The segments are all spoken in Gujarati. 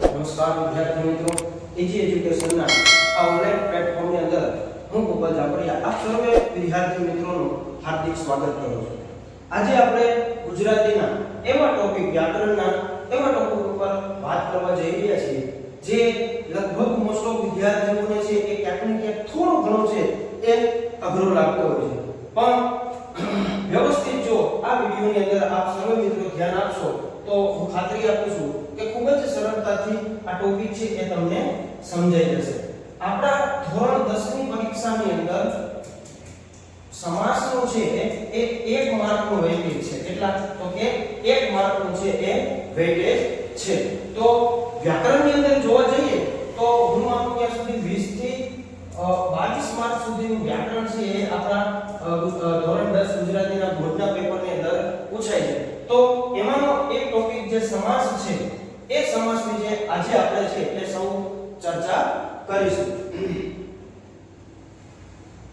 નમસ્કાર વિદ્યાર્થી મિત્રો, એજી એજ્યુકેશનના આ ઓનલાઈન પ્લેટફોર્મની અંદર હું ગોપાલ જાપડિયા આપ સર્વે વિદ્યાર્થી મિત્રોનું હાર્દિક સ્વાગત કરું છું. આજે આપણે ગુજરાતીના એવા ટોપિક વ્યાકરણના એવા ટોપિક ઉપર વાત કરવા જઈ રહ્યા છીએ જે લગભગ મોસ્ટ ઓફ વિદ્યાર્થીઓને છે એ ક્યાંક ને ક્યાંક થોડો ઘણો છે એ અઘરો લાગતો હોય છે, પણ વ્યવસ્થિત જો આ વિડિયોની અંદર આપ સર્વે મિત્રો ધ્યાન આપશો તો હું ખાતરી આપું છું કે ખૂબ જ સરળતાથી આ ટોપિક છે એ તમને સમજાઈ જશે. આપણા ધોરણ 10 ની પરીક્ષાની અંદર સમાસનો છે એ 1 માર્કનો વેઇટેજ છે. એટલા તો કે 1 માર્કનો છે એ વેઇટેજ છે. તો વ્યાકરણની અંદર જોવા જઈએ તો હું માનું ત્યાં સુધી 20 થી 22 માર્ક સુધીનું વ્યાકરણ છે એ આપણા ધોરણ 10 ગુજરાતીના બોર્ડના પેપરની અંદર પૂછાય છે. તો એમાંનો એક ટોપિક જે સમાસ છે એ સમાસની જે આજે આપણે છે એ સૌ ચર્ચા કરીશું.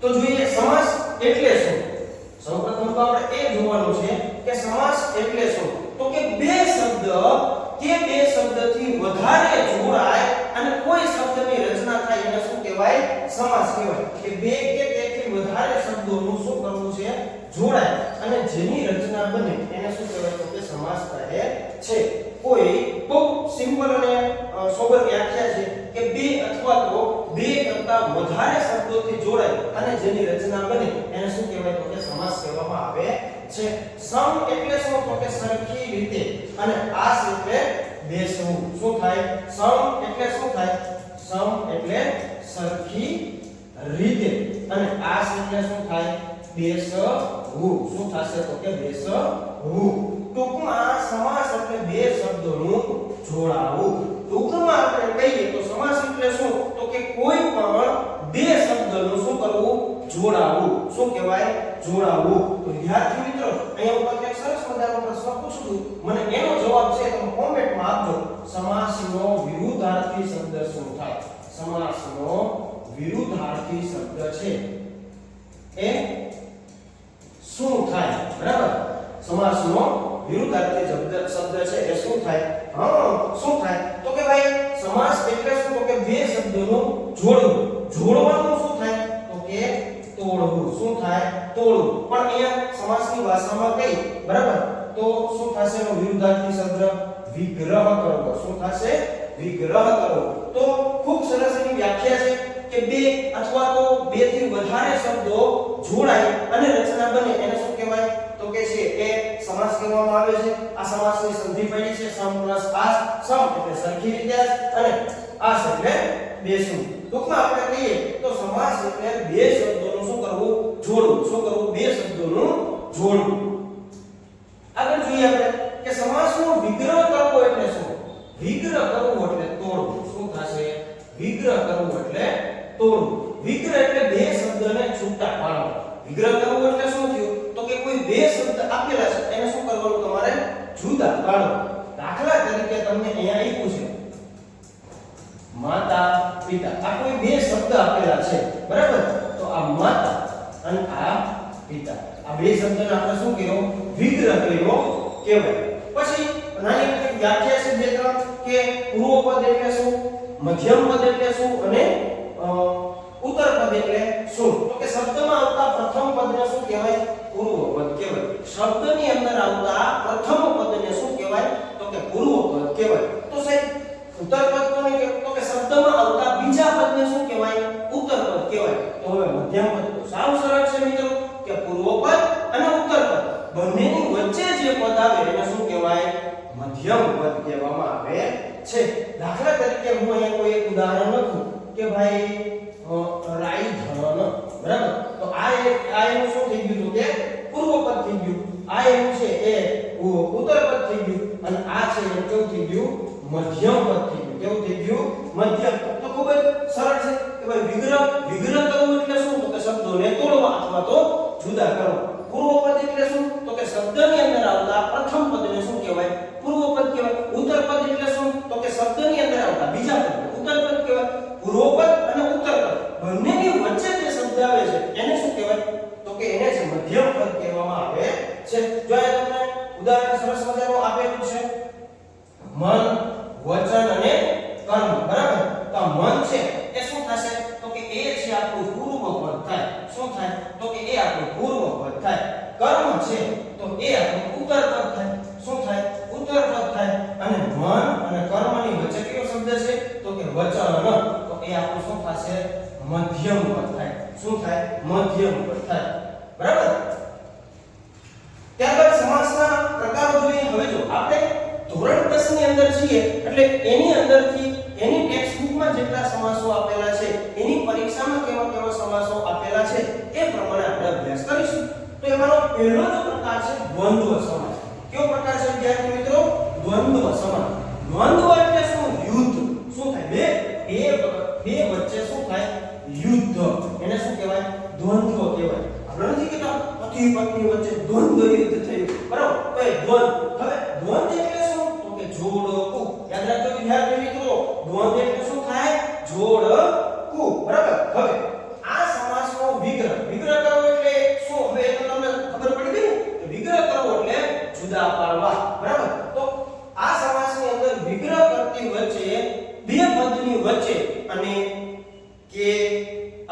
તો જોઈએ સમાસ એટલે શું. સૌપ્રથમ તો આપણે એ જોવાનું છે કે સમાસ એટલે શું. તો કે બે શબ્દ કે બે શબ્દથી વધારે જોડાય અને કોઈ શબ્દની રચના થાય એને શું કહેવાય? સમાસ કહેવાય. કે બે કે તેથી વધારે શબ્દોનું શું કરવું છે? જોડાય અને જેની રચના બને એને શું કહેવાય? તો કે સમાસ કહે છે. કોઈ બહુ સિમ્પલ અને સોબર વ્યાખ્યા છે કે બે અથવા તો બે કરતા વધારે શબ્દોથી જોડાય અને જેની રચના બને એને શું કહેવાય? તો કે સમાસ કહેવામાં આવે છે. સમ એટલે શું? તો કે સરખી રીતે, અને આસ એટલે બેસવું. શું થાય? સમ એટલે શું થાય? સમ એટલે સરખી રીતે, અને આસ એટલે શું થાય? બેસવું. શું થશે? તો કે બેસવું. ટૂંકમાં સમાસ એટલે બે શબ્દોનું જોડાવું. ટૂંકમાં આપણે કહીએ તો સમાસ એટલે શું? તો કે કોઈ પણ બે શબ્દનું શું કરવું? જોડાવું. શું કહેવાય? જોડાવું. તો વિદ્યાર્થી મિત્રો, અહીંયા ઉપર એક સરસ મજાનો પ્રશ્ન પૂછું છું, મને એનો જવાબ છે તમે કોમેન્ટમાં આપજો. સમાસનો વિરુદ્ધાર્થી શબ્દ શું થાય? સમાસનો વિરુદ્ધાર્થી શબ્દ છે એ શું થાય? બરાબર. સમાસનો વિરુદ્ધાર્થી શબ્દ છે એ શું થાય? શું થાય? તો કે ભાઈ સમાસ એટલે શું? તો કે બે શબ્દોનું જોડવું. જોડવાનું શું થાય? તો કે તોડવું. શું થાય? તોડવું. પણ અહીંયા સમાસની ભાષામાં કઈ? બરાબર. તો શું થશે? એનો વિરુદ્ધાર્થી શબ્દ વિગ્રહ કરવો. શું થશે? વિગ્રહ કરવો. તો ખૂબ સરસ એની વ્યાખ્યા છે કે બે અથવા તો બે થી વધારે શબ્દો જોડાય અને રચના બને એને શું કહેવાય? તો કે છે એ સમાસ કહેવામાં આવે છે. આ સમાસની સંધિ પડી છે સમ પ્લસ આસ. સમ એટલે સરખી રીતે, અને આસ એટલે બેસવું. ટૂંકમાં આપણે કહીએ તો સમાસ એટલે બે શબ્દોનું શું કરવું? જોડવું. શું કરવું? બે શબ્દોનું જોડવું. આગળ જોઈએ આપણે કે સમાસનો વિગ્રહ કરવો એટલે શું? વિગ્રહ કરવું એટલે તોડવું. શું થશે? વિગ્રહ કરવું એટલે તોડવું. વિગ્રહ એટલે બે શબ્દને છૂટા પાડવા. વિગ્રહ કરવું એટલે શું થયું? તો કે કોઈ બે શબ્દ આપેલા છે એને શું કરવાનું? તમારે જુદા પાડવા. દાખલા તરીકે તમને અહીંયા આપ્યું છે માતા પિતા. આ કોઈ બે શબ્દ આપેલા છે, બરાબર? તો આ માતા અને આ પિતા, આ બે શબ્દને આપણે શું કહેવું? વિગ્રહ કર્યો કહેવાય. પછી નાની એક વ્યાખ્યા છે બે ત્રણ કે પૂર્વ પદ એટલે શું, મધ્યમ પદ એટલે શું, અને ઉત્તર પદ એટલે શું. તો કે શબ્દમાં આવતા પ્રથમ પદને શું કહેવાય? પૂર્વ પદ કહેવાય. શબ્દની અંદર આવતા પ્રથમ પદને શું કહેવાય? તો કે પૂર્વ પદ કહેવાય. તો સાહેબ ઉત્તર પદ કોને કહેવાય? તો કે શબ્દમાં આવતા બીજા પદને શું કહેવાય? ઉત્તર પદ કહેવાય. તો હવે મધ્યમ પદ તો સાવ સરળ છે મિત્રો કે પૂર્વ પદ અને ઉત્તર પદ બંનેની વચ્ચે જે પદ આવે એને શું કહેવાય? મધ્યમ પદ કહેવામાં આવે છે. દાખલા તરીકે હું અહીંયા કોઈ એક ઉદાહરણ લખું કે ભાઈ રાઈધન, બરાબર? તો આ એનું શું થઈ ગયું? તો કે પૂર્વ પદ થઈ ગયું. આ એનું છે એ ઉત્તર પદ થઈ ગયું, અને આ છે એ કેવું થઈ ગયું? મધ્યમ પદ થઈ ગયું. કેવું થઈ ગયું? મધ્યમ. તો ખૂબ જ સરળ છે કે ભાઈ વિગ્રહ કરવું એટલે શું? તો કે શબ્દોને તોડવા અથવા તો જુદા કરવા. પૂર્વ પદ એટલે શું? તો કે શબ્દની અંદર આવતા પ્રથમ પદને શું કહેવાય? પૂર્વ પદ કહેવાય. ઉત્તર પદ એટલે શું? તો કે શબ્દની અંદર આવતા બીજા પદને ઉત્તર પદ કહેવાય. પૂર્વ પદ અને ઉત્તર પદ બંનેની વચ્ચે જે શબ્દ આવે છે એને શું કહેવાય? તો કે એને જ મધ્યમ પદ કહેવામાં આવે છે. જો આ તમને ઉદાહરણ સરસ મજાનું આપેલું છે. મન, વચન અને અને કર્મની વચ્ચે કયો શબ્દ છે તો કે વચન, તો એ આપણું શું થશે મધ્યમ પદ થાય. શું થાય મધ્યમ પદ થાય. બરાબર. ત્યારબાદ સમાસના પ્રકારો જોઈએ. હવે જો આપણે ધોરણ 10 ની અંદર છીએ એટલે એની અંદરથી એની ટેક્સ્ટ બુકમાં જેટલા સમાસો આપેલા છે એની પરીક્ષામાં કેવા કેવા સમાસો આપેલા છે એ પ્રમાણે આપણે અભ્યાસ કરીશું. તો એમાંનો પહેલો જ પ્રકાર છે દ્વંદ્વ સમાસ. કયો પ્રકાર છે વિદ્યાર્થી મિત્રો? દ્વંદ્વ સમાસ. દ્વંદ્વ એટલે શું? યુદ્ધ. શું થાય? બે વચ્ચે શું થાય? યુદ્ધ. એને શું કહેવાય? દ્વંદ્વ કહેવાય. આપણે નથી કહેતા પતિ પત્ની વચ્ચે દ્વંદ્વ યુદ્ધ થયું, બરાબર? તો એ દ્વંદ્વ. હવે દ્વંદ્વ એટલે શું? તો કે જોડકું. યાદ રાખજો વિદ્યાર્થી મિત્રો, દ્વંદ્વ એટલે શું થાય? જોડકું. બરાબર. હવે આ સમાસનો વિગ્રહ કરવો એટલે શું? હવે એ તો તમને ખબર પડી ગઈ કે વિગ્રહ કરવો એટલે જુદા પાડવા. બરાબર. તો આ સમાસની અંદર વિગ્રહ કરતી વચ્ચે બે પદની વચ્ચે અને કે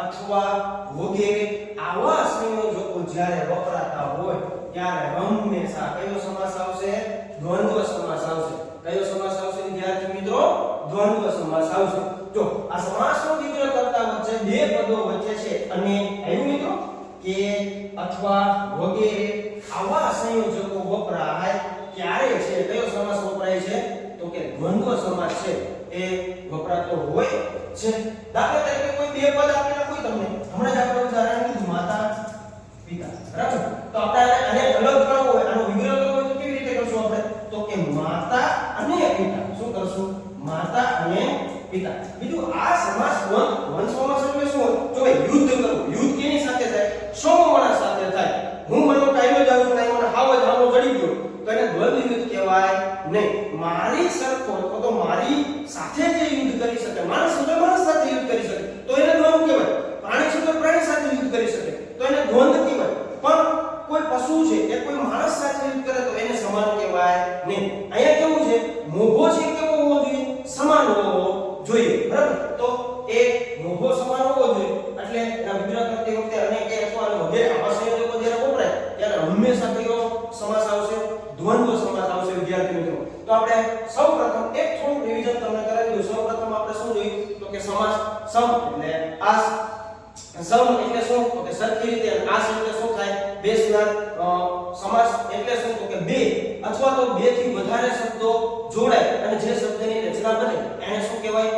અથવા વગેરે આવા સંયોજકો જ્યારે વપરાતા હોય ત્યારે હંમેશા કયો સમાસ આવશે? દ્વંદ્વ સમાસ આવશે. કયો સમાસ આવશે વિદ્યાર્થી મિત્રો? દ્વંદ્વ સમાસ આવશે. જો આ સમાસનો વિગ્રહ કરતા વચ્ચે બે પદો વચ્ચે છે અને આવ્યું મિત્રો કે અથવા વગેરે આવા સંયોજકો વપરાય ત્યારે છે. કયો સમાસ વપરાય છે? તો કે દ્વંદ્વ સમાસ છે એ વપરાતો હોય છે. દાખલા તરીકે કોઈ બે પદ આપેલા હોય તમને, હમણાં જ આપણે ઉદાહરણ લીધું માતા પિતા. બરાબર. તો આપણે આને અલગ કરવો હોય, આનો વિગ્રહ કરવો હોય તો કેવી રીતે કરશું આપણે? તો કે માતા અને પિતા. શું કરશું? માતા અને પિતા. બીજું આ સમાસ દ્વંદ્વ સમાસ એટલે શું? જો યુદ્ધ કરવું. યુદ્ધ કેની સાથે થાય? સમમાણા સાથે થાય. હું મનો કાયલો જાઉં છું ને મને હાવ જ હાલો ચડી ગયો તો એને દ્વંદ્વ યુદ્ધ કહેવાય નહીં. મારી સરખો તો મારી સાથે જે યુદ્ધ કરી શકે, માણસ સાથે માણસ સાથે યુદ્ધ કરી શકે તો એને દ્વંદ્વ કહેવાય. પ્રાણી સાથે પ્રાણી સાથે યુદ્ધ કરી શકે તો એને દ્વંદ્વ કહેવાય. પણ કોઈ પશુ છે એ કોઈ માણસ સાથે યુદ્ધ કરે તો એને સમાન કહેવાય નહીં. અહીંયા કેવું છે? મોભો છે કેવો હોવો જોઈએ? સમાન હોવો જોઈએ. બરાબર. તો એ મોભો સમાન હોવો જોઈએ એટલે એના વિગ્રહ કરતી વખતે અને કે અથવા વગેરે આવા સંયોજકો જ્યારે વપરાય ત્યારે હંમેશા કયો સમાસ આવશે? દ્વંદ્વ સમાસ આવશે વિદ્યાર્થી મિત્રો. તો આપણે સૌપ્રથમ એક થોડું રિવિઝન તમને કરાવી દઉં. સૌપ્રથમ આપણે શું જોયું? તો કે સમાસ સમ એટલે આ સમ એટલે શું? તો કે સરખી રીતે. આસ એટલે શું થાય? બે સમાસ. સમાસ એટલે શું? તો કે બે અથવા તો બે થી વધારે શબ્દો જોડાય અને જે શબ્દની રચના બને એને શું કહેવાય?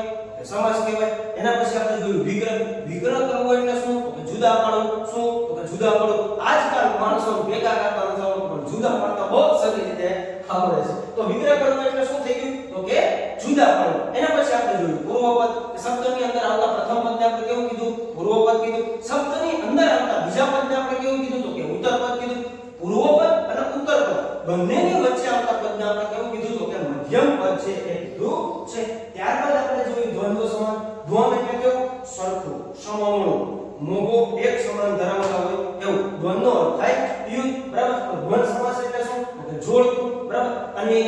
સમાસ કહેવાય. એના પછી આપણે જોયું વિગ્રહ. વિગ્રહ કરવો એટલે શું? તો કે જુદા પાડવું. શું? તો કે જુદા પાડવું. આજકાલ માણસો ભેગા કરતા નથી આવડતું પણ જુદા પાડતા બહુ સારી રીતે આવડે છે. તો વિગ્રહ કરવો એટલે શું થઈ ગયું? તો કે જુદા પાડવું. એના પછી આપણે જોયું પૂર્વપદ. શબ્દની અંદર આવતા પ્રથમ પદને આપણે કેવું કીધું? પૂર્વપદ કીધું. શબ્દની અંદર આવતા બીજા પદને આપણે કેવું કીધું? તો કે ઉત્તરપદ કીધું. પૂર્વપદ અને ઉત્તરપદ બંનેની વચ્ચે આવતા પદને આપણે કેવું કીધું? તો કે મધ્યમ પદ છે એ કીધું છે. ત્યારબાદ આપણે જોયું દ્વંદ્વ સમાસ. દ્વંદ્વ એટલે કેવું? સરખું, સમમણું, મોભો એક સમાન ધરાવતા હોય એવું દ્વંદ્વનો અર્થ થાય યુદ્ધ. બરાબર. તો દ્વંદ્વ સમાસ એટલે શું? તો કે જોડકું. બરાબર. અને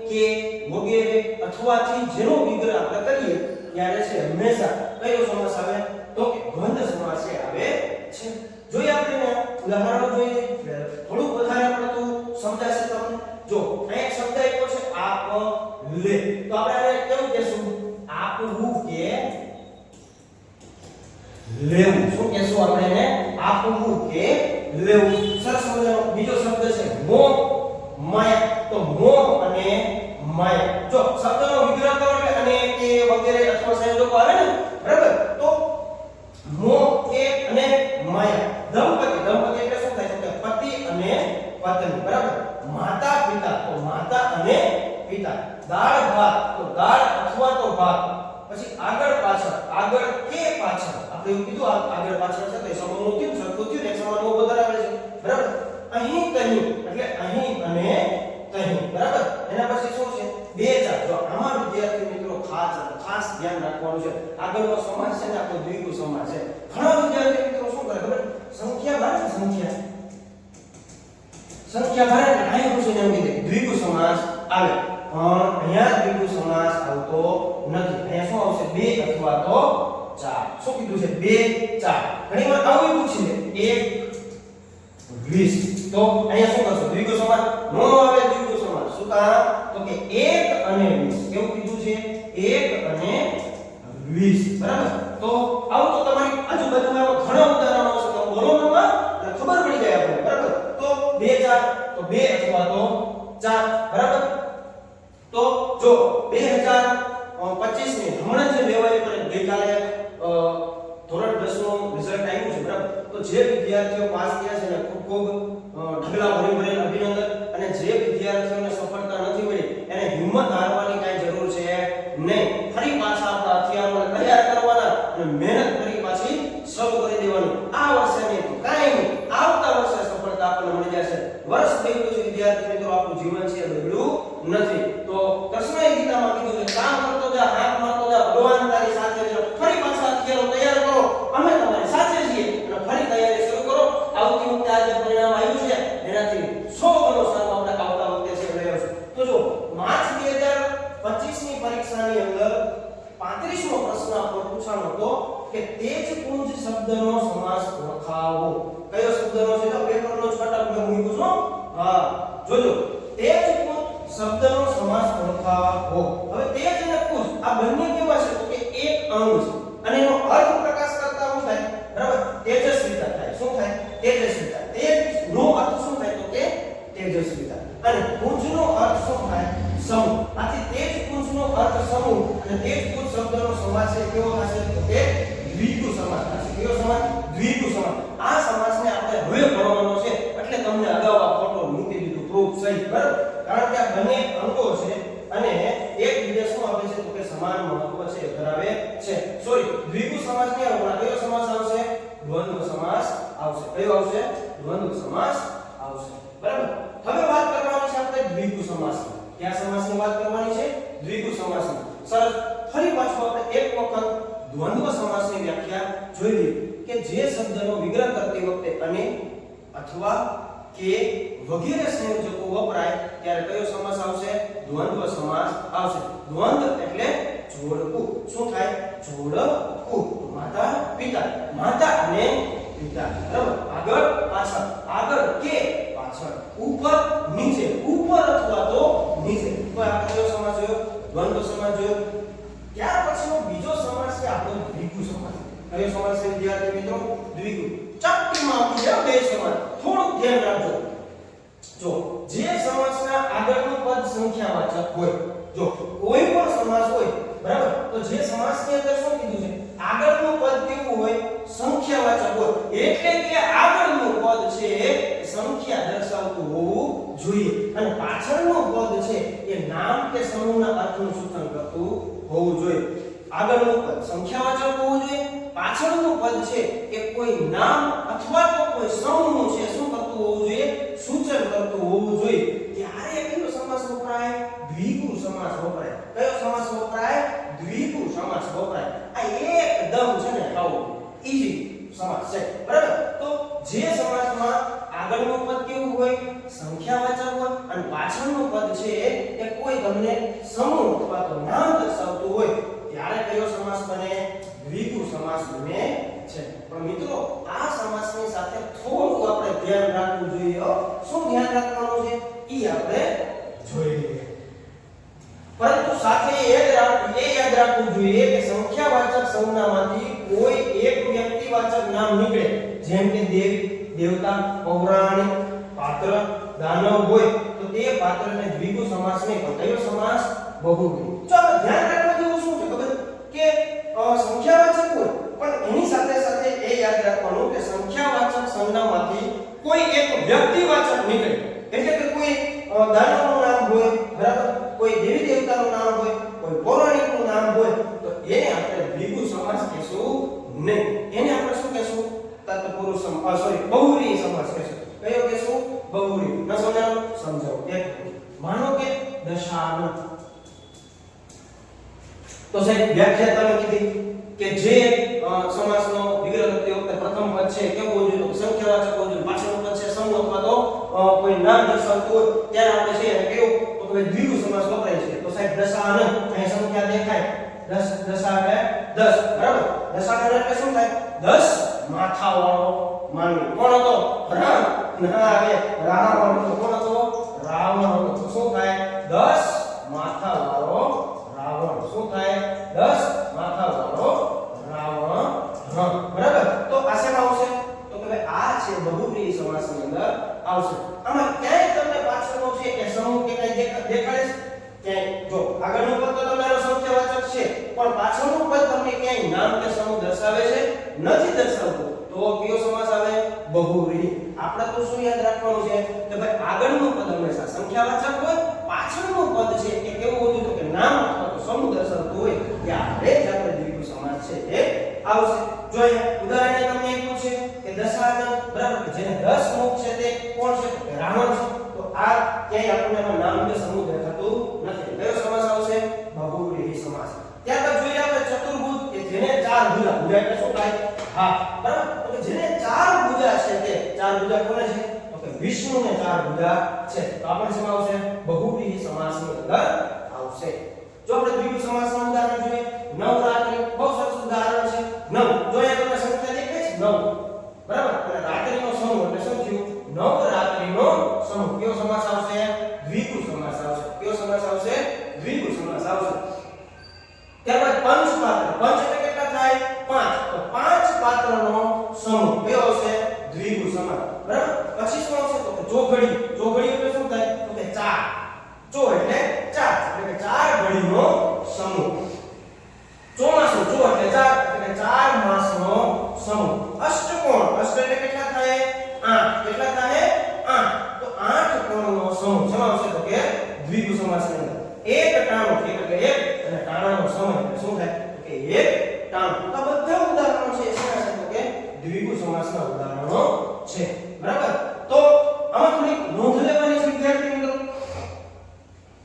કે વગેરે અથવાથી જેનો વિગ્રહ આપણે કરીએ ત્યારે છે હંમેશા કયો સમાસ આવે? તો કે દ્વંદ્વ સમાસ આવે છે. જોઈએ આપણે ઉદાહરણો જોઈએ થોડુંક વધારે આપણે તો સમજાશે તમને. જો અહીં એક શબ્દ આપ્યો છે આપ લે. તો આપણે આને કેવું કહેશું? આપવું કે લેવું. શું કહેશું આપણે એને? આપવું કે લેવું. સરસ મજાનો બીજો શબ્દ છે મોહ માયા. તો મોહ અને માયા. જો શબ્દનો વિગ્રહ કરો એટલે અને કે વગેરે અથવા સંયોજકો આવે ને, બરાબર? તો મોહ કે અને માયા. દંપતિ એટલે શું થાય? તો કે પતિ અને પત્ની. બરાબર. માતા પિતા. તો માતા અને પિતા. દાળ ભાત. તો દાળ અથવા તો ભાત. પછી આગળ પાછળ. આગળ કે પાછળ. આપણે એવું કીધું આગળ પાછળ છે તો એ સમૂહનું થયું, સરખું થયું, એક સમાન મોભો ધરાવે છે. બરાબર. અહીં તહીં એટલે અહીં અને તહીં. બરાબર. એના પછી શું છે? બે ચાર. જો આમાં વિદ્યાર્થી મિત્રો ખાસ ધ્યાન રાખવાનું છે. આગળનો સમાસ છે ને આપણો દ્વિગુ સમાસ છે. ઘણા વિદ્યાર્થી મિત્રો શું કરે ખબર? સંખ્યા ભારે સંખ્યા ભારે અહીં શું છે? એમ કીધું દ્વિગુ સમાસ આવે. પણ અહીંયા દ્વિગુ સમાસ આવતો નથી. અહીંયા શું આવશે? બે અથવા તો ચાર. શું કીધું છે? બે ચાર. ઘણીવાર આવું પૂછી લે 1 20. તો અહીંયા શું કરશો? દ્વિગુ સમાસ નો આવે. દ્વિગુ સમાસ શું કામ? તો કે 1 અને 20. કેવું કીધું છે? 1 અને 20. બરાબર? તો આવું તો તમારી આજુબાજુમાં એવા ઘણા ઉદાહરણો છે. તો બોલો નંબર એટલે ખબર પડી જાય આપણે. બરાબર? તો 2 4 તો 2 અથવા તો 4. બરાબર? તો જો 2025 ની હમણાં જે લેવાય પર ગઈકાલે ધોરણ 10 નું રિઝલ્ટ આવ્યું છે. બરાબર? તો જે વિદ્યાર્થીઓ પાસ થયા છે ને ખૂબ ખૂબ ઢગલા ભરી અભિનંદન. અને જે વિદ્યાર્થીઓને સફળતા નથી મળી એને હિંમત હારવાની કાંઈ જરૂર છે નહીં. ફરી પાછા આપણા હથિયારોને તૈયાર કરવાના અને મહેનત કરી પાછી શરૂ કરી દેવાની. આ વર્ષે નહીં તો કાંઈ નહીં, આવતા વર્ષે સફળતા આપણને મળી જશે. વર્ષ બગડ્યું છે વિદ્યાર્થી મિત્રો, આપણું જીવન છે બગડ્યું નથી. તો કૃષ્ણએ ગીતામાં કીધું છે કામ કરતો જા, હાથ મારતો જા, ભગવાન તારી સાથે છે. ફરી પાછા હથિયારો તૈયાર કરો, અમે તમારી સાથે છીએ અને ફરી તૈયારી શરૂ કરો. આવતી વખતે આ જે પરિણામ આવ્યું છે એનાથી 100 ગણો સારું આપણે આવતા વખતે છે રહ્યો છે. તો જો માર્ચ 2025 ની પરીક્ષાની અંદર 35મો પ્રશ્ન આપણો પૂછાણો હતો કે તેજપુંજ શબ્દનો સમાસ ઓળખાવો. કયો શબ્દનો છે? તો પેપરનો જ કટક મેં મૂક્યું છું. હા જોજો, તેજપુંજ શબ્દનો સમાસ ઓળખાવો. હવે તેજ અને પુંજ આ બંને કેવા છે? તો કે એક અંગ છે અને એનો અર્થ પ્રકાશ કરતા શું થાય? બરાબર? તેજસ્વીતા થાય. શું થાય? તેજસ્વીતા. તેજ નો અર્થ શું થાય? તો કે તેજસ્વીતા. અને પુંજનો અર્થ શું થાય? સમૂહ. આથી તેજ પુંજનો અર્થ સમૂહ અને તેજ પુંજ શબ્દનો સમાસ છે કેવો થશે? તો કે દ્વિગુ સમાસ થશે. કેવો સમાસ? દ્વિગુ સમાસ. આ સમાસને આપણે હવે ભણવાનો છે એટલે તમને અગાઉ આ ફોટો મૂકી દીધું પ્રૂફ સહિત. બરાબર? કારણ કે આ બંને અંકો છે અને એકબીજા શું આપે છે? તો કે સમાન મહત્વ છે ધરાવે છે. સોરી, દ્વિગુ સમાસ ને આવશે. કયો સમાસ આવશે? દ્વંદ્વ સમાસ આવશે. કયો આવશે? દ્વંદ્વ સમાસ આવશે. બરાબર? હવે વાત કરવાની છે આપણે દ્વિગુ સમાસની. કયા સમાસની વાત કરવાની છે? દ્વિગુ સમાસની. સરસ. ફરી પાછું આપણે એક વખત દ્વંદ્વ સમાસની વ્યાખ્યા જોઈ લઈએ કે જે શબ્દનો વિગ્રહ કરતી વખતે અને અથવા કે વગેરે સંયોજકો વપરાય ત્યારે કયો સમાસ આવશે? દ્વંદ્વ સમાસ આવશે. દ્વંદ્વ એટલે જોડકું. શું થાય? જોડકું. માતા પિતા, માતા અને પિતા. બરાબર? આગળ પાછળ, આગળ કે પાછળ, ઉપર નીચે, ઉપર અથવા તો નીચે. તો આપણે કયો સમાસ જોયો? દ્વંદ્વ સમાસ જોયો. ત્યાર પછીનો બીજો સમાસ છે આપણો દ્વિગુ સમાસ. કયો સમાસ છે વિદ્યાર્થી મિત્રો? દ્વિગુ. ચપટીમાં આપી દે બે સમાસ. થોડું ધ્યાન રાખજો. જો જે સમાસના આગળનું પદ સંખ્યાવાચક હોય, જો કોઈ પણ સમાસ હોય, બરાબર, તો જે સમાસની અંદર શું કીધું છે? આગળનું પદ કેવું હોય? સંખ્યાવાચક હોય. એટલે કે આગળનું પદ છે એ સંખ્યા દર્શાવતું હોવું જોઈએ અને પાછળનું પદ છે એ નામ કે સમૂહના અર્થનું સૂચન કરતું હોવું જોઈએ. આગળનું પદ સંખ્યાવાચક હોવું જોઈએ, પાછળનું પદ છે એ કોઈ નામ અથવા તો કોઈ સમૂહનું છે શું કરતું હોવું જોઈએ? સૂચન કરતું હોવું જોઈએ. ત્યારે કયો સમાસ વપરાય? દ્વિગુ સમાસ વપરાય. કયો સમાસ વપરાય? દ્વિગુ સમાસ વપરાય. આ એકદમ છે ને આવું ઈઝી સમાસ છે. બરાબર? તો જે સમાસમાં આગળનું પદ કેવું હોય? સંખ્યાવાચક હોય અને પાછળનું પદ છે એ કોઈ તમને સમૂહ અથવા તો નામ દર્શાવતું હોય ત્યારે કયો સમાસ બને? દ્વિગુ સમાસ બને છે. પણ મિત્રો આ સમાસની સાથે થોડું આપણે ધ્યાન રાખવું જોઈએ. શું ધ્યાન રાખવાનું છે? ઈ આપણે જોઈ લઈએ. પરંતુ સાથે એ યાદ રાખવું જોઈએ કે સંખ્યાવાચક સંજ્ઞામાંથી કોઈ એક વ્યક્તિવાચક નામ નીકળે, જેમ કે દેવી, દેવતા, પૌરાણિક, પાત્ર, દાનવ હોય તો તે પાત્રને દ્વિગુ સમાસ નહીં પણ કયો સમાસ? બહુવ્રીહી. ચાલો ધ્યાન રાખવા જેવું શું છે ખબર? કે સંખ્યાવાચક હોય પણ એની સાથે સાથે એ યાદ રાખવાનું કે સંખ્યાવાચક સંજ્ઞામાંથી કોઈ એક વ્યક્તિવાચક નીકળે. એટલે કે કોઈ દાનવનું નામ હોય, બરાબર, કોઈ દેવી દેવતાનું નામ હોય, કોઈ પૌરાણિકનું નામ હોય તો એને આપણે દ્વિગુ સમાસ કહેશું નહીં. એને આપણે શું કહેશું? તત્પુરુષ સમાસ, સોરી, બહુવ્રીહી સમાસ કહેશું. કયો કહેશું? બહુવ્રીહી. ન સમજાણું? સમજાવું. એક માનો કે દશાનન. તો સાહેબ વ્યાખ્યા તમે કીધી કે જે સમાસનો વિગ્રહ કરતી વખતે પ્રથમ પદ છે કેવું હોવું જોઈએ? સંખ્યાવાચક હોવું જોઈએ. પાછળનું પદ છે સમૂહ અથવા તો કોઈ નામ દર્શાવતું હોય ત્યારે આપણે છે એને કેવું? તો કે દ્વિગુ સમાસ વપરાય છે. તો સાહેબ દશાનન, અહીં સંખ્યા દેખાય 10, દશા એટલે 10, બરાબર? દશાનન એટલે શું થાય? 10 માથાવાળો માનવી. કોણ હતો? રામ. ના આવે રાવણ હતો. કોણ હતો? રાવણ હતો. શું થાય? 10 માથાવાળો રાવણ બરાબર તો આ શેમાં આવશે તો કે ભાઈ આ છે બહુવ્રીહી સમાસની અંદર આવશે આમાં ક્યાંય તમને પાછળનો છે એ સમૂહ કે કઈ દેખાડે છે ક્યાંય જો આગળનું પદ તો તમારો સંખ્યાવાચક છે પણ પાછળનું પદ તમને ક્યાંય નામ કે સમૂહ દર્શાવે છે નથી દર્શાવતું તો કયો સમાસ આવે બહુવ્રીહી આપણે તો શું યાદ રાખવાનું છે કે ભાઈ આગળનું પદ હંમેશા સંખ્યાવાચક હોય પાછળનું પદ છે એ કેવું હોતું તો કે નામ અથવા તો સમૂહ દર્શાવતું હોય ત્યારે જ આપણે દ્વિગુ સમાસ છે એ આવશે જો અહીંયા ઉદાહરણ તમને આપ્યું છે કે દશાનન બરાબર કે જેને 10 મુખ છે તે કોણ છે તો કે રાવણ છે તો આ ક્યાંય આપણને એમાં નામ કે સમૂહ દેખાતું નથી કયો સમાસ આવશે બહુવ્રીહી સમાસ ત્યારબાદ જોઈએ આપણે ચતુર્ભુજ કે જેને 4 ભુજા ભુજા એટલે શું થાય હા બરાબર તો જેને 4 ભુજા છે તે 4 ભુજા કોને છે તો કે વિષ્ણુને 4 ભુજા છે તો આપણે શેમાં આવશે બહુવ્રીહી સમાસની અંદર આવશે જો આપણે દ્વિગુ સમાસનું ઉદાહરણ જોઈએ નવરાત્રિ બહુ સરસ ઉદાહરણ છે નવ જો અહીંયા તમને સંખ્યા દેખાય છે 9 બરાબર અને રાત્રિનો સમૂહ એટલે શું થયું નવરાત્રિનો સમૂહ કયો સમાસ આવશે દ્વિગુ સમાસ આવશે કયો સમાસ આવશે દ્વિગુ સમાસ આવશે ત્યારબાદ પંચપાત્ર પંચ એટલે કેટલા થાય 5 તો 5 પાત્રનો સમૂહ કયો આવશે દ્વિગુ સમાસ બરાબર પછી શું આવશે તો કે ચોઘડી ચોઘડી એટલે શું થાય તો કે 4 ચો એટલે 4 એટલે કે 4 ઘડીનો સમૂહ ચોમાસું ચો એટલે 4 એટલે કે 4 માસનો સમૂહ અષ્ટકોણ અષ્ટ એટલે કેટલા થાય 8 કેટલા થાય 8 તો 8 કોણનો સમૂહ શેમાં આવશે તો કે દ્વિગુ સમાસની અંદર એક ટાણું એટલે કે એક અને ટાણાનો સમૂહ એટલે શું થાય તો કે એક ટાણું તો બધા ઉદાહરણો છે શેના છે તો કે દ્વિગુ સમાસના ઉદાહરણો છે બરાબર તો આમાં થોડી નોંધ લેવાની છે વિદ્યાર્થી મિત્રો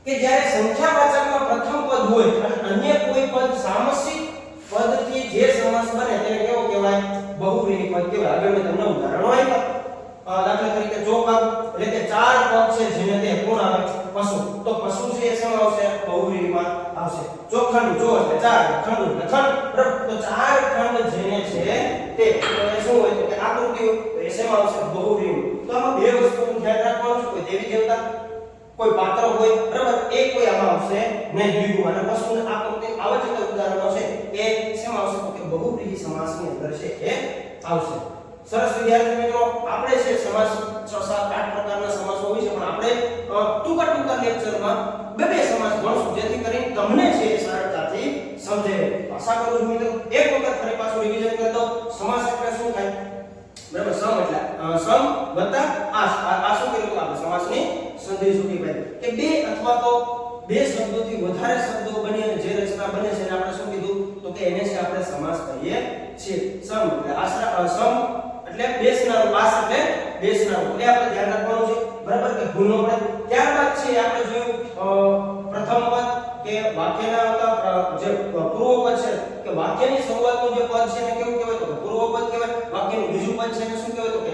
કે જ્યારે સંખ્યાવાચકમાં પ્રથમ પદ હોય અને અન્ય કોઈ પદ સામસિક પદથી જે સમાસ બને તેને કેવો કહેવાય બહુવ્રીહી પદ કહેવાય આગળ મેં તમને ઉદાહરણો આપ્યા દાખલા તરીકે ચોપાગ એટલે કે 4 પદ છે જેને તે કોણ આવે પશુ તો પશુ છે એ શેમાં આવશે બહુવ્રીહીમાં આવશે ચોખંડ જો એટલે 4 ખંડ એટલે ખંડ બરાબર તો 4 ખંડ જેને છે તે તો એ શું હોય તો કે આકૃતિ હોય તો એ શેમાં આવશે બહુવ્રીહી તો આમાં બે વસ્તુનું ધ્યાન રાખવાનું છે કોઈ દેવી દેવતા કોઈ પાત્ર હોય બરાબર એ કોઈ આમાં આવશે નહીં દ્વિગુ અને પશુને આકૃતિ આવા જે ઉદાહરણો છે એ શેમાં આવશે તો કે બહુવ્રીહી સમાસની અંદર છે એ આવશે સરસ વિદ્યાર્થી મિત્રો આપણે છે સમાસ 6 7 8 પ્રકારના સમાસો હોય છે પણ આપણે ટૂંકા લેક્ચરમાં બે સમાસ ભણશું જેથી કરીને તમને છે એ સરળતાથી સમજાય આશા કરું છું મિત્રો એક વખત ફરી પાછું રિવિઝન કરી દો સમાસ એટલે શું થાય બરાબર સમ એટલે સમ વત્તા આ શું કર્યું તો આપણે સમાસની સંધિ સુધી ભાઈ કે બે અથવા તો બે શબ્દોથી વધારે શબ્દો બની અને જે રચના બને છે એને આપણે શું કીધું તો કે એને છે આપણે સમાસ કહીએ છીએ સમ એટલે આશ્રય સમ એટલે બેસનારું આસ એટલે બેસનારું એટલે આપણે ધ્યાન રાખવાનું છે બરાબર કે ભૂલ ન પડે ત્યારબાદ છે આપણે જોયું પ્રથમ પદ કે વાક્યના આવતા જે પૂર્વ પદ છે કે વાક્યની શરૂઆતનું જે પદ છે એને કેવું કહેવાય તો પૂર્વ પદ કહેવાય વાક્યનું બીજું પદ છે એને શું કહેવાય તો કે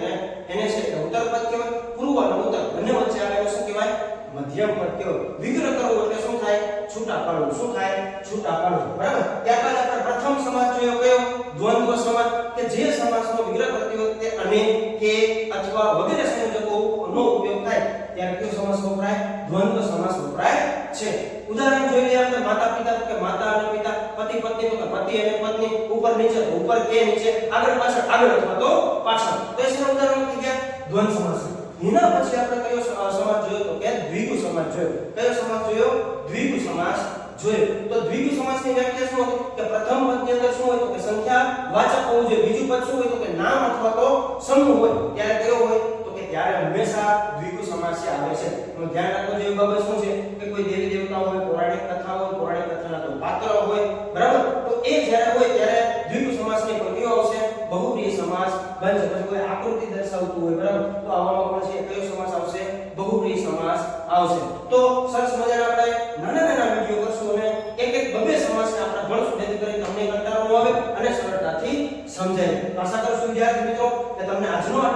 એને છે ઉત્તર પદ કહેવાય પૂર્વ અને ઉત્તર બંને વચ્ચે આવેલું શું કહેવાય મધ્યમ પદ કહેવાય વિગ્રહ કરવું એટલે શું થાય છૂટા પાડવું શું થાય છૂટા પાડવું બરાબર ત્યારબાદ આપણે પ્રથમ સમાસ જોયો કયો દ્વંદ્વ સમાસ કે જે સમાસનો વિગ્રહ કરતી વખતે અને કે અથવા વગેરે સંયોજકોનો ઉપયોગ થાય ત્યારે કયો સમાસ વપરાય દ્વંદ્વ સમાસ વપરાય છે ઉદાહરણ જોઈ લઈએ આપણે માતા પિતા તો કે માતા અને પિતા પતિ પત્ની તો કે પતિ અને પત્ની ઉપર નીચે તો ઉપર કે નીચે આગળ પાછળ આગળ અથવા તો પાછળ તો એ શું ઉદાહરણ થઈ ગયા દ્વંદ્વ સમાસ એના પછી આપણે કયો સમાસ જોયો તો કે દ્વિગુ સમાસ જોયો કયો સમાસ જોયો દ્વિગુ સમાસ જોયો તો દ્વિગુ સમાસની વ્યાખ્યા શું હતી કે પ્રથમ પદની અંદર શું હોય તો કે સંખ્યા વાચક હોવું જોઈએ બીજું પદ શું હોય તો કે નામ અથવા તો સમૂહ હોય ત્યારે કેવો હોય તો કે ત્યારે હંમેશા દ્વિગુ સમાસ આવે છે તો ધ્યાન રાખવું જેવી બાબત શું છે કે કોઈ દેવી દેવતા હોય પૌરાણિક કથા હોય પૌરાણિક કથાના તો પાત્ર હોય બરાબર તો એ જ્યારે હોય ત્યારે દ્વિગુ સમાસની પ્રક્રિયા આવશે બહુવ્રીહી સમાસ બનશે પછી કોઈ આકૃતિ દર્શાવતું હોય બરાબર તો આવામાં પણ છે કયો સમાસ આવશે બહુવ્રીહી સમાસ આવશે તો સરસ મજાના આપણે નાના વિડિયો કરશું અને એક બબે સમાસને આપણે ભણશું જેથી કરીને તમને કંટાળો ન આવે અને સરળતાથી સમજાય આશા કરું છું વિદ્યાર્થી મિત્રો કે તમને આજનો આ